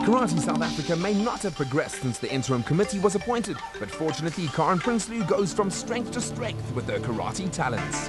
Karate South Africa may not have progressed since the interim committee was appointed, but fortunately Karin Prinsloo goes from strength to strength with her karate talents.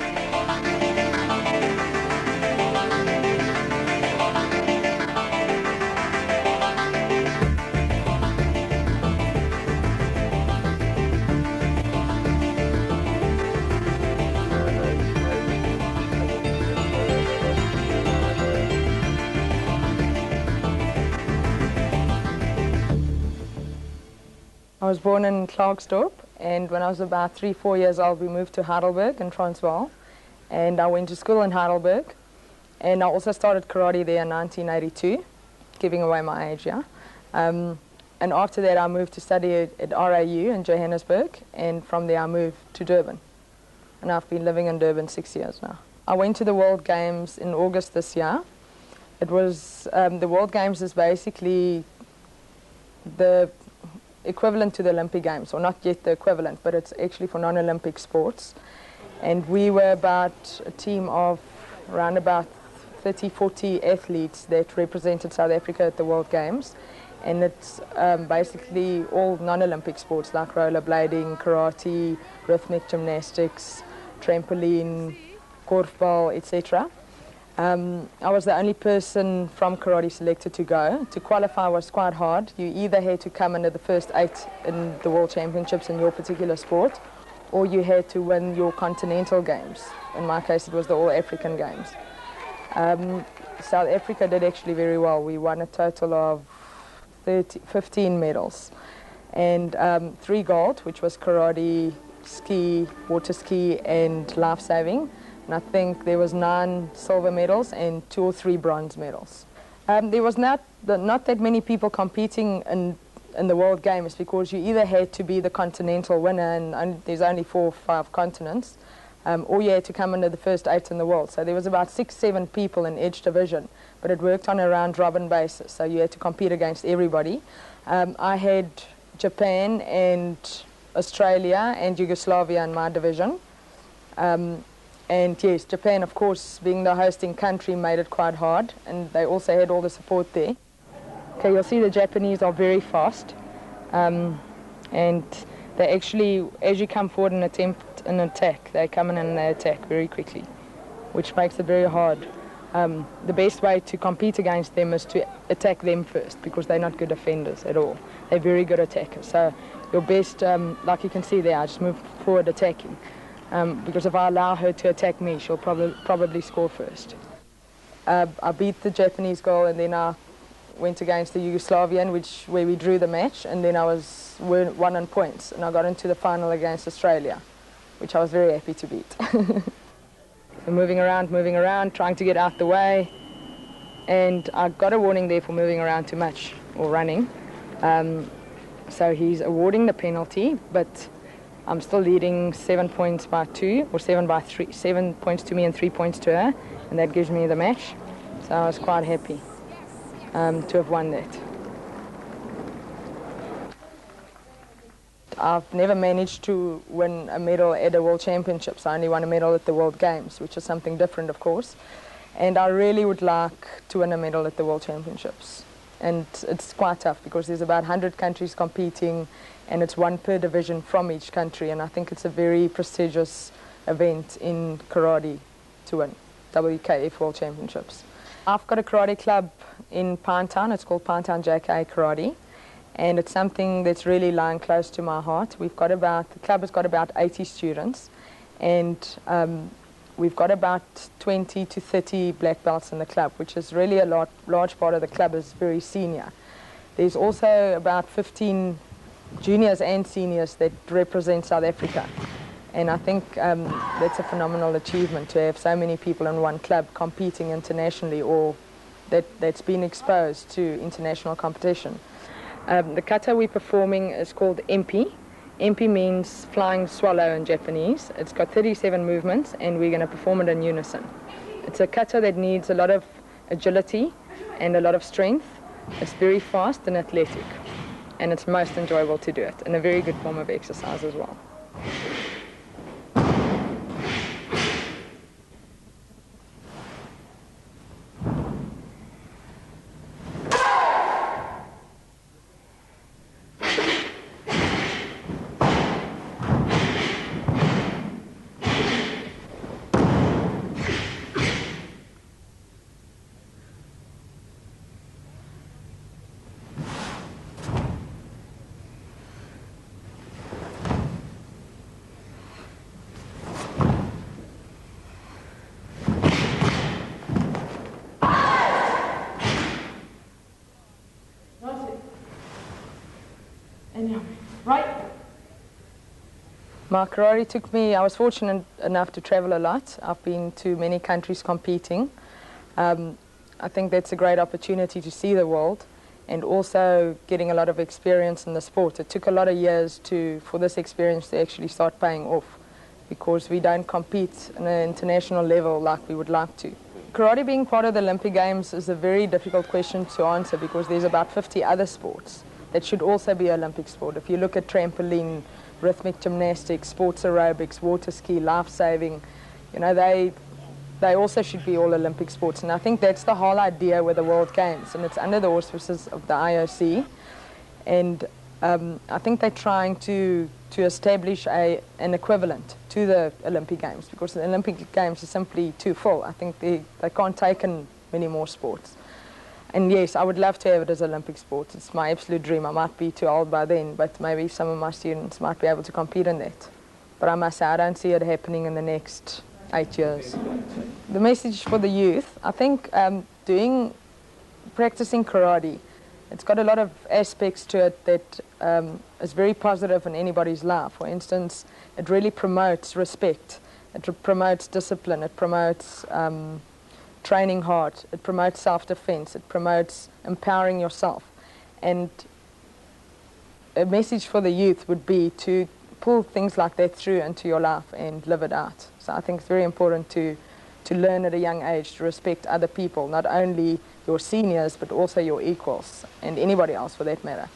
I was born in Klerksdorp, and when I was about 3-4 years old we moved to Heidelberg in Transvaal, and I went to school in Heidelberg, and I also started karate there in 1982, giving away my age, yeah. And after that I moved to study at RAU in Johannesburg, and from there I moved to Durban, and I've been living in Durban 6 years now. I went to the World Games in August this year. It was, the World Games is basically the equivalent to the Olympic Games, or not yet the equivalent, but it's actually for non-Olympic sports. And we were about a team of around about 30-40 athletes that represented South Africa at the World Games. And it's basically all non-Olympic sports like rollerblading, karate, rhythmic gymnastics, trampoline, korfbal, etc. I was the only person from karate selected to go. To qualify was quite hard. You either had to come under the first 8 in the World Championships in your particular sport, or you had to win your continental games. In my case, it was the All-African Games. South Africa did actually very well. We won a total of 15 medals, and 3 gold, which was karate, ski, water ski, and life saving. And I think there was 9 silver medals and 2 or 3 bronze medals. There was not that many people competing in the World Games, because you either had to be the continental winner, and there's only 4 or 5 continents, or you had to come under the first 8 in the world. So there was about 6-7 people in each division, but it worked on a round-robin basis, so you had to compete against everybody. I had Japan and Australia and Yugoslavia in my division. And yes, Japan, of course, being the hosting country, made it quite hard, and they also had all the support there. Okay, you'll see the Japanese are very fast, and they actually, as you come forward and attempt an attack, they come in and they attack very quickly, which makes it very hard. The best way to compete against them is to attack them first, because they're not good defenders at all. They're very good attackers. So your best, like you can see there, I just move forward attacking. Because if I allow her to attack me, she'll probably score first. I beat the Japanese girl, and then I went against the Yugoslavian, where we drew the match, and then I won on points, and I got into the final against Australia, which I was very happy to beat. So moving around, trying to get out the way, and I got a warning there for moving around too much or running. So he's awarding the penalty, but I'm still leading 7 points by 2, or 7 by 3, 7 points to me and 3 points to her, and that gives me the match. So I was quite happy to have won that. I've never managed to win a medal at the World Championships. I only won a medal at the World Games, which is something different, of course. And I really would like to win a medal at the World Championships. And it's quite tough, because there's about 100 countries competing, and it's 1 per division from each country, and I think it's a very prestigious event in karate to win WKF World Championships. I've got a karate club in Pinetown. It's called Pinetown JKA Karate, and it's something that's really lying close to my heart. The club has got about 80 students, and we've got about 20 to 30 black belts in the club, which is really a large part of the club is very senior. There's also about 15 juniors and seniors that represent South Africa, and I think that's a phenomenal achievement to have so many people in one club competing internationally, or that's been exposed to international competition. The kata we're performing is called MP. MP means flying swallow in Japanese. It's got 37 movements, and we're going to perform it in unison. It's a kata that needs a lot of agility and a lot of strength. It's very fast and athletic, and it's most enjoyable to do it, and a very good form of exercise as well. And yeah, right. My karate took me, I was fortunate enough to travel a lot. I've been to many countries competing. I think that's a great opportunity to see the world and also getting a lot of experience in the sport. It took a lot of years for this experience to actually start paying off because we don't compete on an international level like we would like to. Karate being part of the Olympic Games is a very difficult question to answer because there's about 50 other sports that should also be Olympic sport. If you look at trampoline, rhythmic gymnastics, sports aerobics, water ski, life saving, you know, they also should be all Olympic sports. And I think that's the whole idea with the World Games, and it's under the auspices of the IOC. And I think they're trying to establish an equivalent to the Olympic Games because the Olympic Games are simply too full. I think they can't take in many more sports. And yes, I would love to have it as Olympic sports. It's my absolute dream. I might be too old by then, but maybe some of my students might be able to compete in that. But I must say, I don't see it happening in the next 8 years. The message for the youth, I think practicing karate, it's got a lot of aspects to it that is very positive in anybody's life. For instance, it really promotes respect. It promotes discipline. It promotes training hard. It promotes self-defense. It promotes empowering yourself. And a message for the youth would be to pull things like that through into your life and live it out. So I think it's very important to learn at a young age to respect other people, not only your seniors, but also your equals and anybody else for that matter.